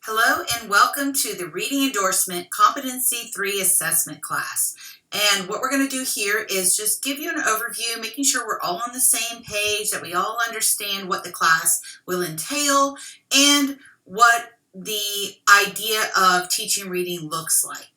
Hello and welcome to the Reading Endorsement Competency 3 Assessment class. And what we're going to do here is just give you an overview, making sure we're all on the same page, that we all understand what the class will entail and what the idea of teaching reading looks like.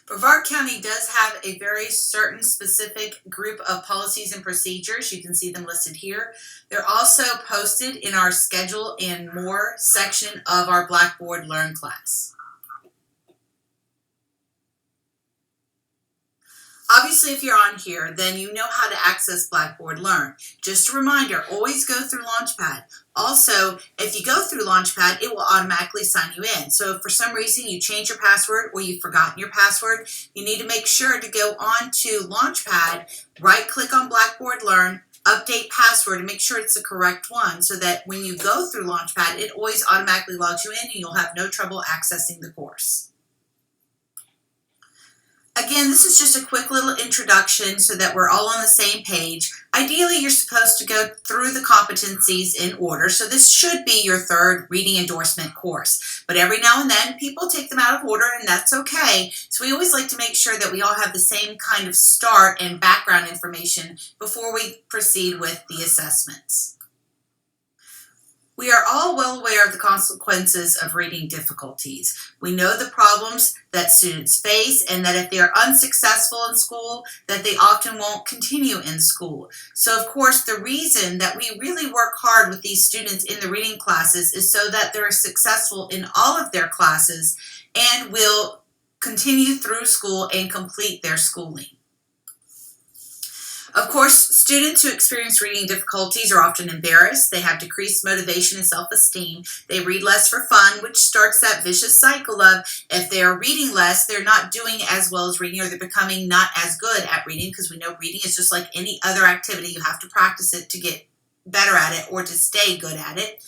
Brevard County does have a very certain specific group of policies and procedures. You can see them listed here. They're also posted in our Schedule and More section of our Blackboard Learn class. Obviously, if you're on here, then you know how to access Blackboard Learn. Just a reminder, always go through Launchpad. Also, if you go through Launchpad, it will automatically sign you in. So if for some reason you change your password or you've forgotten your password, you need to make sure to go on to Launchpad, right-click on Blackboard Learn, update password, and make sure it's the correct one so that when you go through Launchpad, it always automatically logs you in and you'll have no trouble accessing the course. Again, this is just a quick little introduction so that we're all on the same page. Ideally, you're supposed to go through the competencies in order, so this should be your third reading endorsement course. But every now and then, people take them out of order, and that's okay. So we always like to make sure that we all have the same kind of start and background information before we proceed with the assessments. We are all well aware of the consequences of reading difficulties. We know the problems that students face and that if they are unsuccessful in school, that they often won't continue in school. So of course, the reason that we really work hard with these students in the reading classes is so that they're successful in all of their classes and will continue through school and complete their schooling. Of course, students who experience reading difficulties are often embarrassed. They have decreased motivation and self-esteem. They read less for fun, which starts that vicious cycle of if they're reading less, they're not doing as well as reading, or they're becoming not as good at reading, because we know reading is just like any other activity. You have to practice it to get better at it or to stay good at it.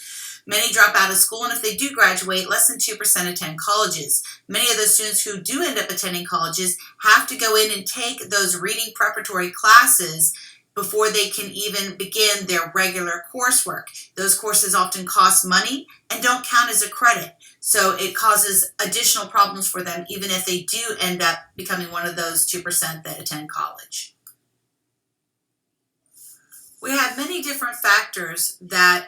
Many drop out of school, and if they do graduate, less than 2% attend colleges. Many of those students who do end up attending colleges have to go in and take those reading preparatory classes before they can even begin their regular coursework. Those courses often cost money and don't count as a credit, so it causes additional problems for them even if they do end up becoming one of those 2% that attend college. We have many different factors that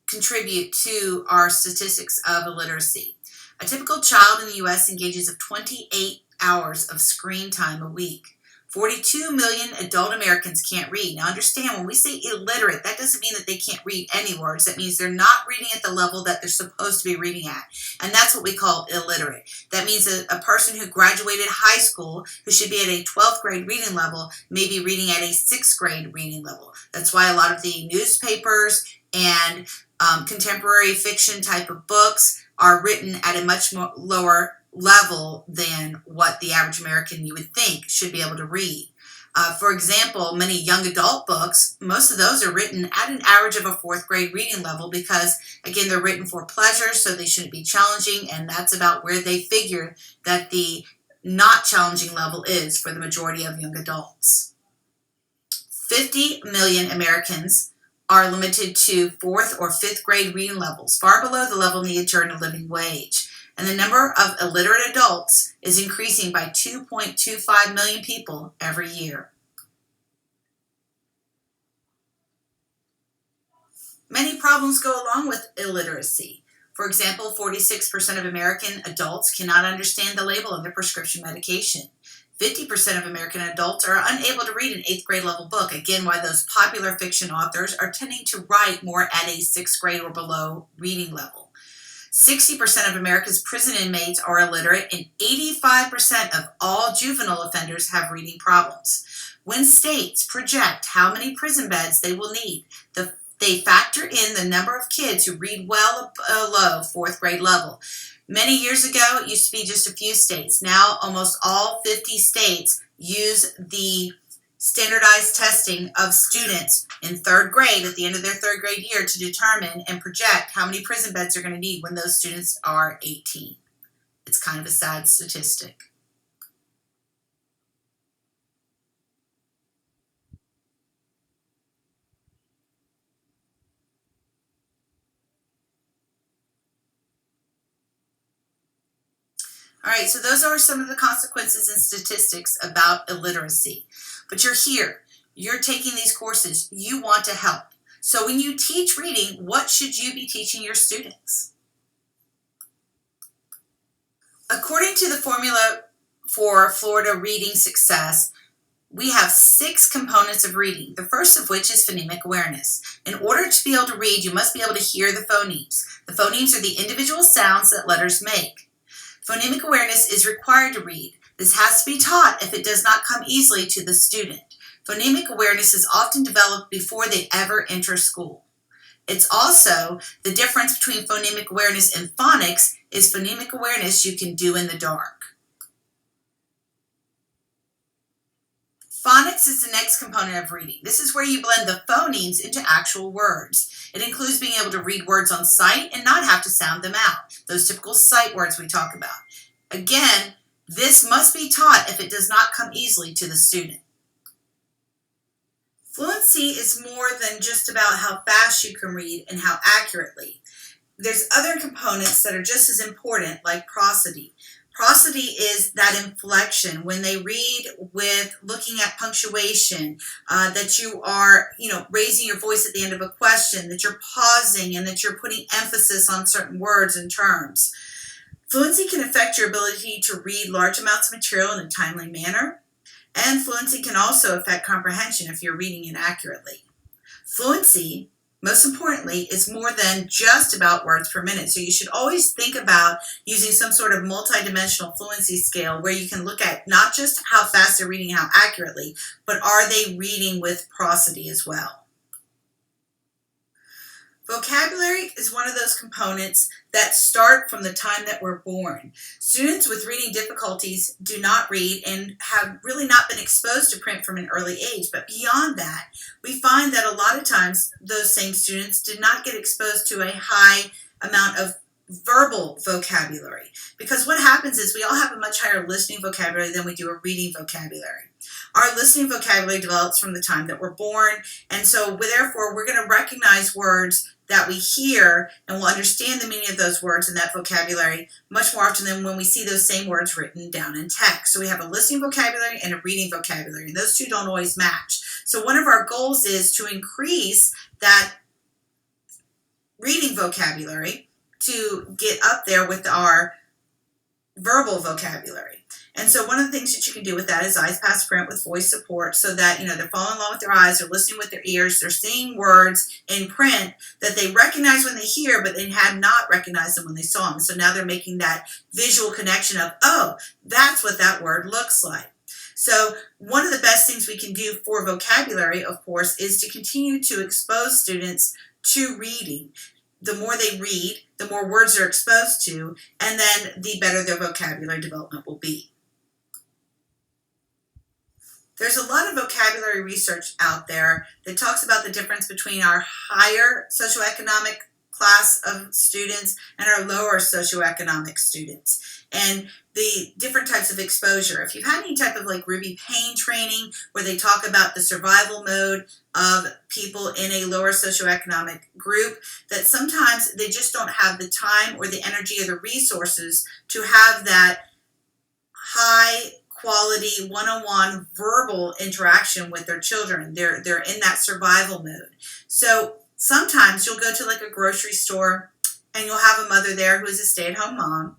contribute to our statistics of illiteracy. A typical child in the U.S. engages of 28 hours of screen time a week. 42 million adult Americans can't read. Now understand, when we say illiterate, that doesn't mean that they can't read any words. That means they're not reading at the level that they're supposed to be reading at. And that's what we call illiterate. That means a person who graduated high school, who should be at a 12th grade reading level, may be reading at a 6th grade reading level. That's why a lot of the newspapers and contemporary fiction type of books are written at a much more lower level than what the average American you would think should be able to read. For example, many young adult books, most of those are written at an average of a 4th grade reading level because, again, they're written for pleasure, so they shouldn't be challenging, and that's about where they figure that the not challenging level is for the majority of young adults. 50 million Americans are limited to 4th or 5th grade reading levels, far below the level needed to earn a living wage. And the number of illiterate adults is increasing by 2.25 million people every year. Many problems go along with illiteracy. For example, 46% of American adults cannot understand the label of their prescription medication. 50% of American adults are unable to read an 8th grade level book. Again, why those popular fiction authors are tending to write more at a 6th grade or below reading level. 60% of America's prison inmates are illiterate, and 85% of all juvenile offenders have reading problems. When states project how many prison beds they will need, they factor in the number of kids who read well below 4th grade level. Many years ago, it used to be just a few states. Now, almost all 50 states use the standardized testing of students in 3rd grade at the end of their 3rd grade year to determine and project how many prison beds they're going to need when those students are 18. It's kind of a sad statistic. All right, so those are some of the consequences and statistics about illiteracy. But you're here, you're taking these courses, you want to help. So when you teach reading, what should you be teaching your students? According to the formula for Florida reading success, we have 6 components of reading, the first of which is phonemic awareness. In order to be able to read, you must be able to hear the phonemes. The phonemes are the individual sounds that letters make. Phonemic awareness is required to read. This has to be taught if it does not come easily to the student. Phonemic awareness is often developed before they ever enter school. It's also the difference between phonemic awareness and phonics is phonemic awareness you can do in the dark. Phonics is the next component of reading. This is where you blend the phonemes into actual words. It includes being able to read words on sight and not have to sound them out. Those typical sight words we talk about. Again, this must be taught if it does not come easily to the student. Fluency is more than just about how fast you can read and how accurately. There's other components that are just as important, like prosody. Prosody is that inflection when they read with looking at punctuation, that you are, raising your voice at the end of a question, that you're pausing and that you're putting emphasis on certain words and terms. Fluency can affect your ability to read large amounts of material in a timely manner, and fluency can also affect comprehension if you're reading inaccurately. Fluency, most importantly, is more than just about words per minute. So you should always think about using some sort of multidimensional fluency scale where you can look at not just how fast they're reading, how accurately, but are they reading with prosody as well. Vocabulary is one of those components that start from the time that we're born. Students with reading difficulties do not read and have really not been exposed to print from an early age. But beyond that, we find that a lot of times those same students did not get exposed to a high amount of verbal vocabulary. Because what happens is we all have a much higher listening vocabulary than we do a reading vocabulary. Our listening vocabulary develops from the time that we're born, and so therefore we're going to recognize words that we hear and we'll understand the meaning of those words and that vocabulary much more often than when we see those same words written down in text. So we have a listening vocabulary and a reading vocabulary, and those two don't always match. So one of our goals is to increase that reading vocabulary to get up there with our verbal vocabulary. And so one of the things that you can do with that is eyes past print with voice support so that, they're following along with their eyes, they're listening with their ears, they're seeing words in print that they recognize when they hear, but they had not recognized them when they saw them. So now they're making that visual connection of, oh, that's what that word looks like. So one of the best things we can do for vocabulary, of course, is to continue to expose students to reading. The more they read, the more words they're exposed to, and then the better their vocabulary development will be. There's a lot of vocabulary research out there that talks about the difference between our higher socioeconomic class of students and our lower socioeconomic students, and the different types of exposure. If you've had any type of Ruby Pain training where they talk about the survival mode of people in a lower socioeconomic group, that sometimes they just don't have the time or the energy or the resources to have that high quality one-on-one verbal interaction with their children. They're in that survival mode. So sometimes you'll go to a grocery store and you'll have a mother there who is a stay-at-home mom,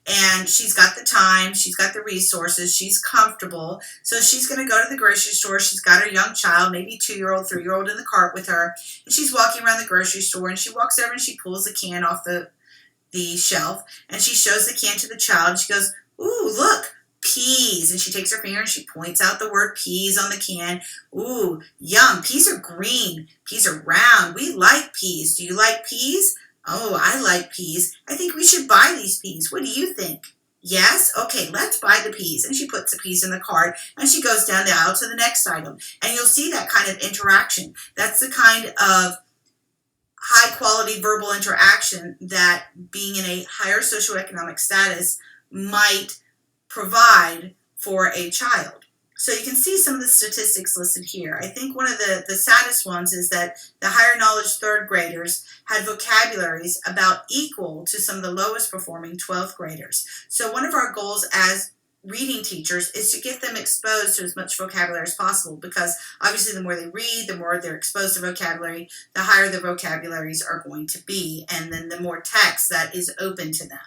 and she's got the time, she's got the resources, she's comfortable, so she's going to go to the grocery store. She's got her young child, maybe 2-year-old, 3-year-old in the cart with her, and she's walking around the grocery store, and she walks over and she pulls a can off the shelf, and she shows the can to the child, and she goes, "Ooh, look, peas," and she takes her finger and she points out the word peas on the can. "Ooh, yum, peas are green, peas are round, we like peas. Do you like peas? Oh, I like peas. I think we should buy these peas. What do you think? Yes? Okay, let's buy the peas." And she puts the peas in the cart and she goes down the aisle to the next item. And you'll see that kind of interaction. That's the kind of high quality verbal interaction that being in a higher socioeconomic status might provide for a child. So you can see some of the statistics listed here. I think one of the saddest ones is that the higher knowledge third graders had vocabularies about equal to some of the lowest performing 12th graders. So one of our goals as reading teachers is to get them exposed to as much vocabulary as possible, because obviously the more they read, the more they're exposed to vocabulary, the higher their vocabularies are going to be, and then the more text that is open to them.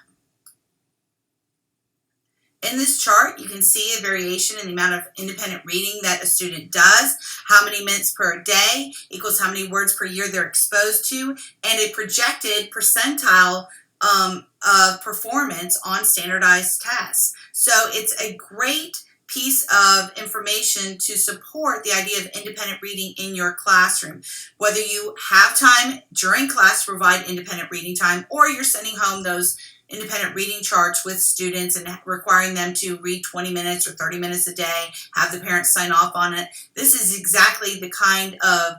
In this chart, you can see a variation in the amount of independent reading that a student does, how many minutes per day equals how many words per year they're exposed to, and a projected percentile of performance on standardized tests. So it's a great piece of information to support the idea of independent reading in your classroom. Whether you have time during class to provide independent reading time, or you're sending home those independent reading charts with students and requiring them to read 20 minutes or 30 minutes a day, have the parents sign off on it. This is exactly the kind of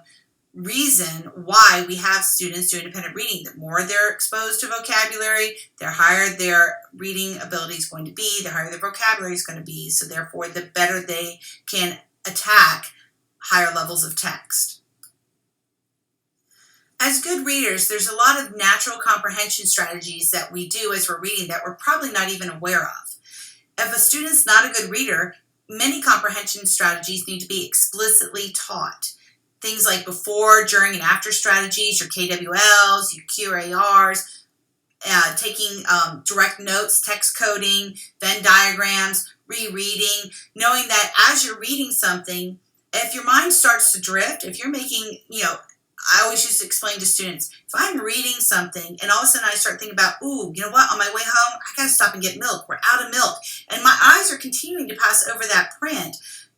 reason why we have students do independent reading. The more they're exposed to vocabulary, the higher their reading ability is going to be, the higher their vocabulary is going to be, so therefore the better they can attack higher levels of text. As good readers, there's a lot of natural comprehension strategies that we do as we're reading that we're probably not even aware of. If a student's not a good reader, many comprehension strategies need to be explicitly taught. Things like before, during, and after strategies, your KWLs, your QARs, taking direct notes, text coding, Venn diagrams, rereading, knowing that as you're reading something, if your mind starts to drift, if you're making, I always used to explain to students, if I'm reading something and all of a sudden I start thinking about, ooh, you know what, on my way home, I gotta stop and get milk. We're out of milk. And my eyes are continuing to pass over that print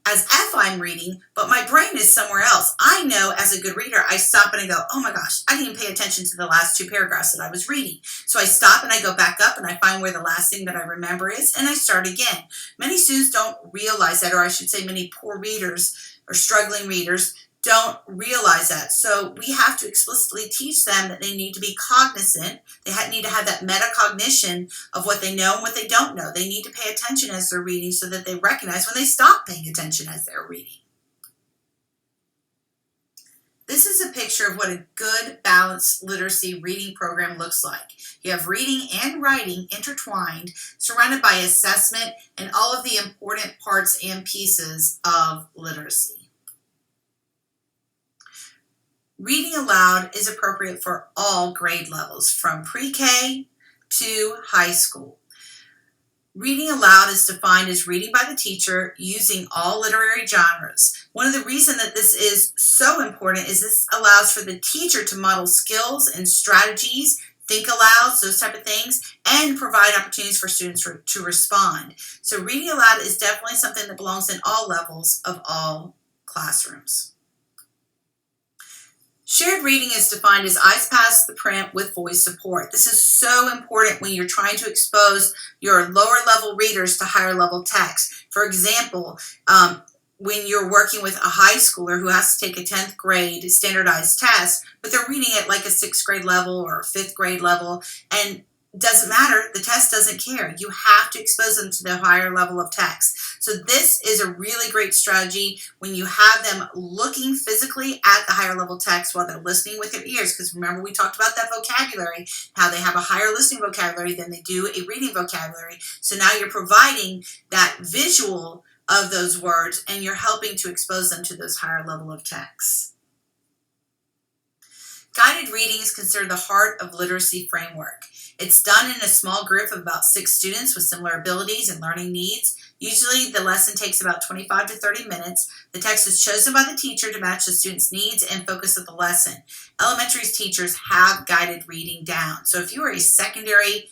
as if I'm reading, but my brain is somewhere else. I know as a good reader, I stop and I go, oh my gosh, I didn't even pay attention to the last two paragraphs that I was reading. So I stop and I go back up and I find where the last thing that I remember is, and I start again. Many students don't realize that, or I should say many poor readers or struggling readers don't realize that. So we have to explicitly teach them that they need to be cognizant. They need to have that metacognition of what they know and what they don't know. They need to pay attention as they're reading so that they recognize when they stop paying attention as they're reading. This is a picture of what a good balanced literacy reading program looks like. You have reading and writing intertwined, surrounded by assessment and all of the important parts and pieces of literacy. Reading aloud is appropriate for all grade levels, from pre-K to high school. Reading aloud is defined as reading by the teacher using all literary genres. One of the reasons that this is so important is this allows for the teacher to model skills and strategies, think alouds, those type of things, and provide opportunities for students to respond. So reading aloud is definitely something that belongs in all levels of all classrooms. Shared reading is defined as eyes past the print with voice support. This is so important when you're trying to expose your lower level readers to higher level text. For example, when you're working with a high schooler who has to take a 10th grade standardized test, but they're reading at like a 6th grade level or a 5th grade level, and doesn't matter, the test doesn't care. You have to expose them to the higher level of text. So this is a really great strategy when you have them looking physically at the higher level text while they're listening with their ears, because remember we talked about that vocabulary, how they have a higher listening vocabulary than they do a reading vocabulary. So now you're providing that visual of those words and you're helping to expose them to those higher level of texts. Guided reading is considered the heart of literacy framework. It's done in a small group of about 6 students with similar abilities and learning needs. Usually the lesson takes about 25 to 30 minutes. The text is chosen by the teacher to match the student's needs and focus of the lesson. Elementary teachers have guided reading down. So if you are a secondary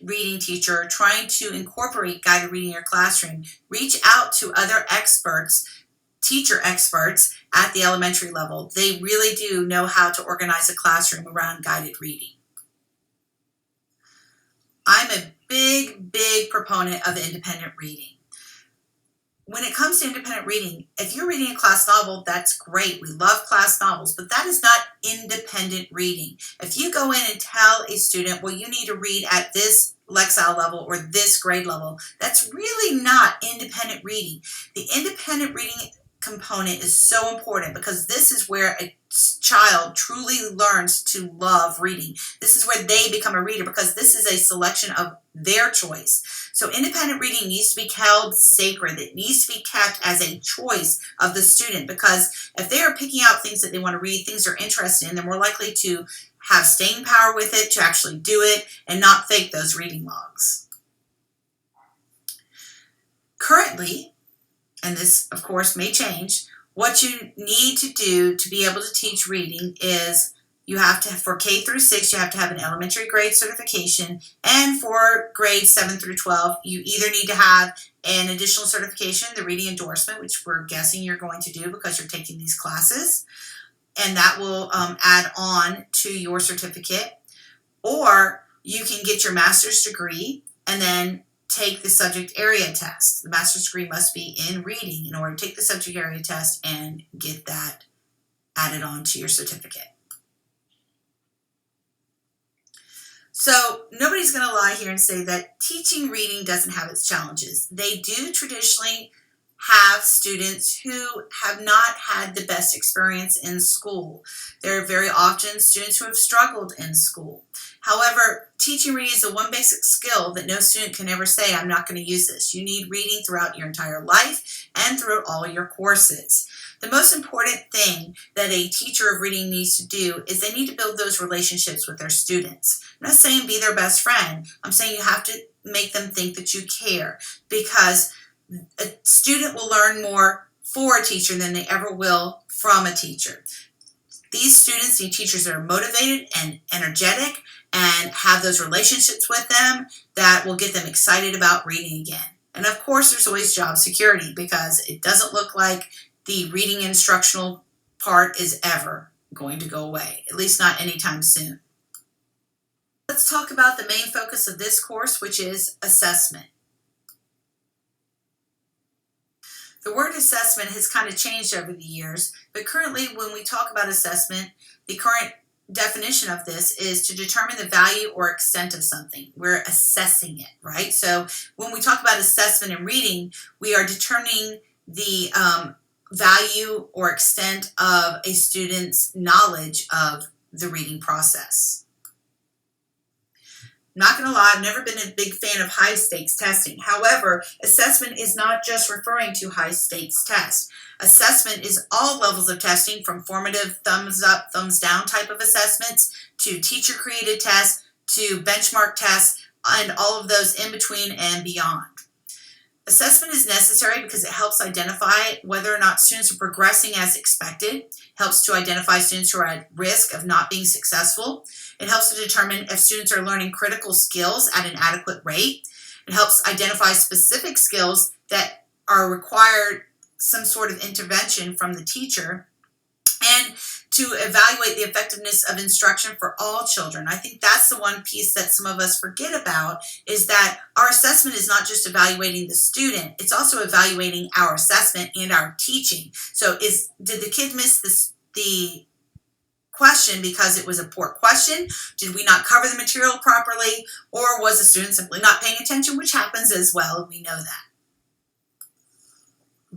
reading teacher trying to incorporate guided reading in your classroom, reach out to other experts, teacher experts at the elementary level. They really do know how to organize a classroom around guided reading. I'm a big proponent of independent reading. when it comes to independent reading, if you're reading a class novel, that's great. We love class novels, but that is not independent reading. If you go in and tell a student, well, you need to read at this Lexile level or this grade level, that's really not independent reading. The independent reading component is so important because this is where a child truly learns to love reading. This is where they become a reader because this is a selection of their choice. So independent reading needs to be held sacred. It needs to be kept as a choice of the student because if they are picking out things that they want to read, things they're interested in, they're more likely to have staying power with it, to actually do it, and not fake those reading logs. Currently, and this, of course, may change, what you need to do to be able to teach reading is you have to, for K through 6, you have to have an elementary grade certification, and for grades 7 through 12, you either need to have an additional certification, the reading endorsement, which we're guessing you're going to do because you're taking these classes, and that will add on to your certificate, or you can get your master's degree and then take the subject area test. The master's degree must be in reading in order to take the subject area test and get that added on to your certificate. So nobody's going to lie here and say that teaching reading doesn't have its challenges. They do traditionally have students who have not had the best experience in school. There are very often students who have struggled in school. However, teaching reading is the one basic skill that no student can ever say, I'm not going to use this. You need reading throughout your entire life and throughout all your courses. The most important thing that a teacher of reading needs to do is they need to build those relationships with their students. I'm not saying be their best friend. I'm saying you have to make them think that you care, because a student will learn more for a teacher than they ever will from a teacher. These students need teachers that are motivated and energetic and have those relationships with them that will get them excited about reading again. And of course, there's always job security, because it doesn't look like the reading instructional part is ever going to go away, at least not anytime soon. Let's talk about the main focus of this course, which is assessment. The word assessment has kind of changed over the years, but currently when we talk about assessment, the current definition of this is to determine the value or extent of something. We're assessing it, right? So when we talk about assessment in reading, we are determining the value or extent of a student's knowledge of the reading process. Not going to lie, I've never been a big fan of high-stakes testing. However, assessment is not just referring to high-stakes tests. Assessment is all levels of testing, from formative thumbs-up, thumbs-down type of assessments, to teacher-created tests, to benchmark tests, and all of those in between and beyond. Assessment is necessary because it helps identify whether or not students are progressing as expected, helps to identify students who are at risk of not being successful. It helps to determine if students are learning critical skills at an adequate rate. It helps identify specific skills that are required some sort of intervention from the teacher, and to evaluate the effectiveness of instruction for all children. I think that's the one piece that some of us forget about, is that our assessment is not just evaluating the student, it's also evaluating our assessment and our teaching. So did the kid miss the question because it was a poor question? Did we not cover the material properly? Or was the student simply not paying attention, which happens as well, we know that.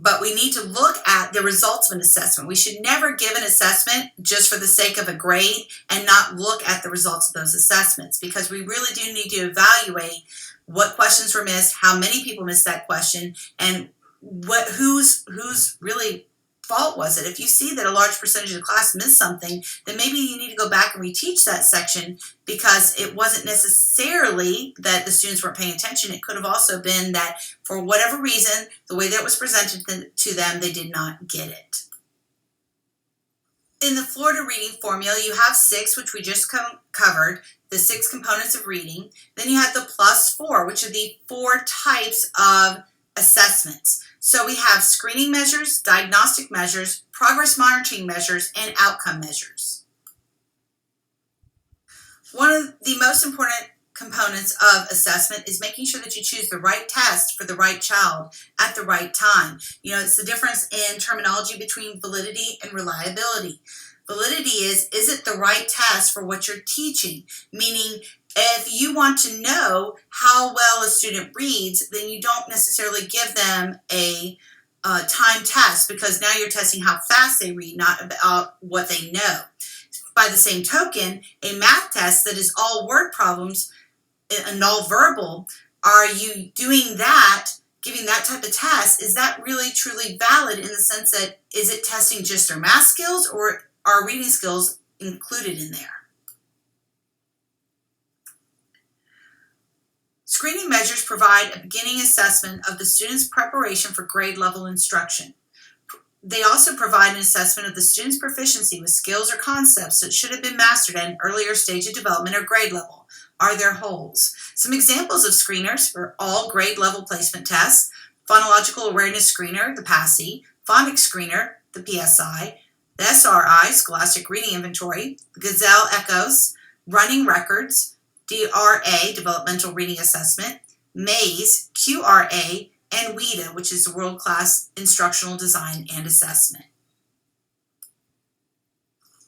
But we need to look at the results of an assessment. We should never give an assessment just for the sake of a grade and not look at the results of those assessments, because we really do need to evaluate what questions were missed, how many people missed that question, and whose really fault was it. If you see that a large percentage of the class missed something, then maybe you need to go back and reteach that section, because it wasn't necessarily that the students weren't paying attention. It could have also been that for whatever reason, the way that it was presented to them, they did not get it. In the Florida reading formula, you have 6, which we just covered, the 6 components of reading. Then you have the +4, which are the 4 types of assessments. So we have screening measures, diagnostic measures, progress monitoring measures, and outcome measures. One of the most important components of assessment is making sure that you choose the right test for the right child at the right time. You know, it's the difference in terminology between validity and reliability. Validity is it the right test for what you're teaching? Meaning, if you want to know how well a student reads, then you don't necessarily give them a time test, because now you're testing how fast they read, not about what they know. By the same token, a math test that is all word problems and all verbal, are you doing that, giving that type of test, is that really truly valid in the sense that, is it testing just their math skills, or are reading skills included in there? Screening measures provide a beginning assessment of the student's preparation for grade level instruction. They also provide an assessment of the student's proficiency with skills or concepts that should have been mastered at an earlier stage of development or grade level. Are there holes? Some examples of screeners for all grade level placement tests: Phonological Awareness Screener, the PASI, Phonics Screener, the PSI, the SRI, Scholastic Reading Inventory, the Gazelle Echos, Running Records, DRA, Developmental Reading Assessment, MAISE, QRA, and WIDA, which is the World Class Instructional Design and Assessment.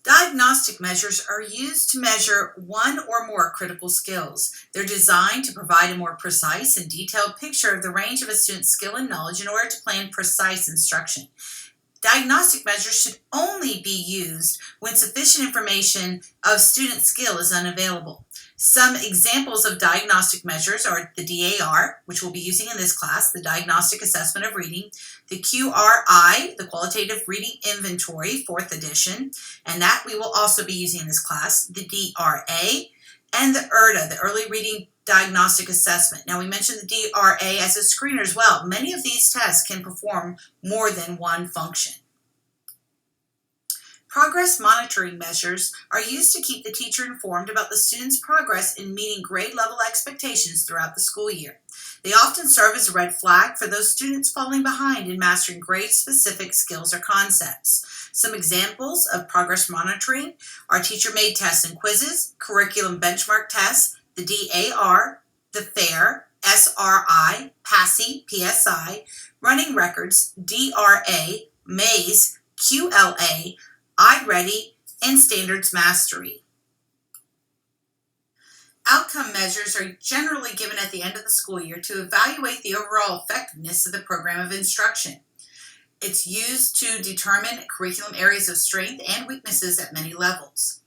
Diagnostic measures are used to measure one or more critical skills. They're designed to provide a more precise and detailed picture of the range of a student's skill and knowledge in order to plan precise instruction. Diagnostic measures should only be used when sufficient information of student skill is unavailable. Some examples of diagnostic measures are the DAR, which we'll be using in this class, the Diagnostic Assessment of Reading, the QRI, the Qualitative Reading Inventory, 4th edition, and that we will also be using in this class, the DRA, and the ERDA, the Early Reading Diagnostic Assessment. Now, we mentioned the DRA as a screener as well. Many of these tests can perform more than one function. Progress monitoring measures are used to keep the teacher informed about the student's progress in meeting grade level expectations throughout the school year. They often serve as a red flag for those students falling behind in mastering grade-specific skills or concepts. Some examples of progress monitoring are teacher-made tests and quizzes, curriculum benchmark tests, the DAR, the FAIR, SRI, PASI, PSI, Running Records, DRA, MAISE, QLA, iReady, and Standards Mastery. Outcome measures are generally given at the end of the school year to evaluate the overall effectiveness of the program of instruction. It's used to determine curriculum areas of strength and weaknesses at many levels.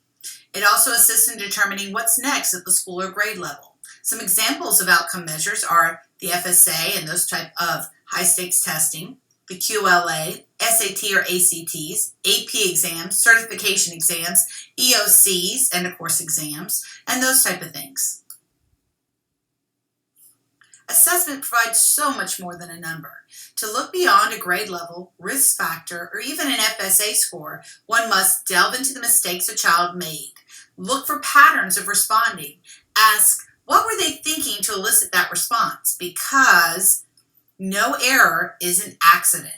It also assists in determining what's next at the school or grade level. Some examples of outcome measures are the FSA and those type of high-stakes testing, the QLA, SAT or ACTs, AP exams, certification exams, EOCs, and of course exams, and those type of things. Assessment provides so much more than a number. To look beyond a grade level, risk factor, or even an FSA score, one must delve into the mistakes a child made. Look for patterns of responding. Ask, what were they thinking to elicit that response? Because no error is an accident.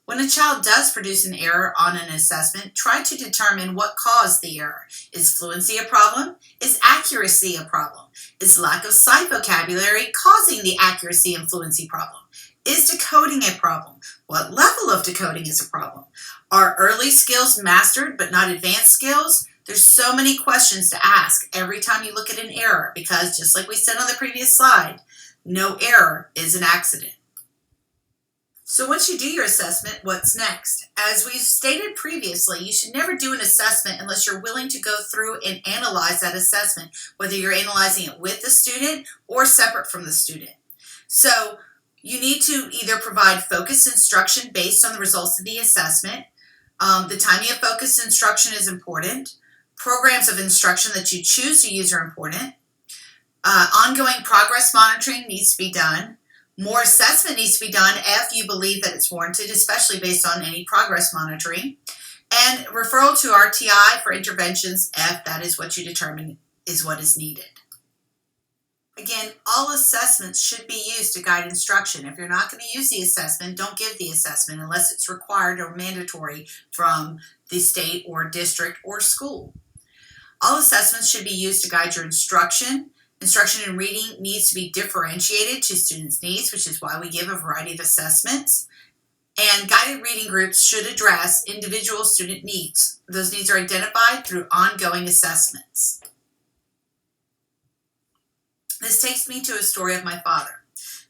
When a child does produce an error on an assessment, try to determine what caused the error. Is fluency a problem? Is accuracy a problem? Is lack of sight vocabulary causing the accuracy and fluency problem? Is decoding a problem? What level of decoding is a problem? Are early skills mastered but not advanced skills? There's so many questions to ask every time you look at an error, because just like we said on the previous slide, no error is an accident. So once you do your assessment, what's next? As we've stated previously, you should never do an assessment unless you're willing to go through and analyze that assessment, whether you're analyzing it with the student or separate from the student. So you need to either provide focused instruction based on the results of the assessment. The timing of focused instruction is important. Programs of instruction that you choose to use are important. Ongoing progress monitoring needs to be done. More assessment needs to be done if you believe that it's warranted, especially based on any progress monitoring. And referral to RTI for interventions if that is what you determine is what is needed. Again, all assessments should be used to guide instruction. If you're not going to use the assessment, don't give the assessment unless it's required or mandatory from the state or district or school. All assessments should be used to guide your instruction. Instruction in reading needs to be differentiated to students' needs, which is why we give a variety of assessments. And guided reading groups should address individual student needs. Those needs are identified through ongoing assessments. This takes me to a story of my father.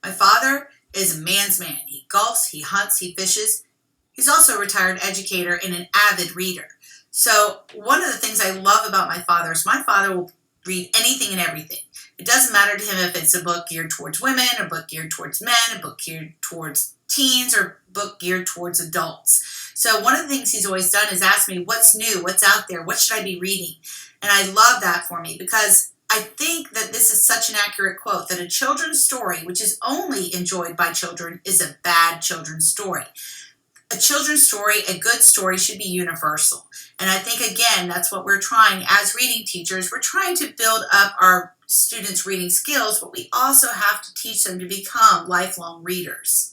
My father is a man's man. He golfs, he hunts, he fishes. He's also a retired educator and an avid reader. So one of the things I love about my father is my father will read anything and everything. It doesn't matter to him if it's a book geared towards women, a book geared towards men, a book geared towards teens, or a book geared towards adults. So one of the things he's always done is ask me, what's new, what's out there, what should I be reading? And I love that for me because I think that this is such an accurate quote, that a children's story, which is only enjoyed by children, is a bad children's story. A children's story, a good story, should be universal. And I think, again, that's what we're trying as reading teachers. We're trying to build up our students' reading skills, but we also have to teach them to become lifelong readers.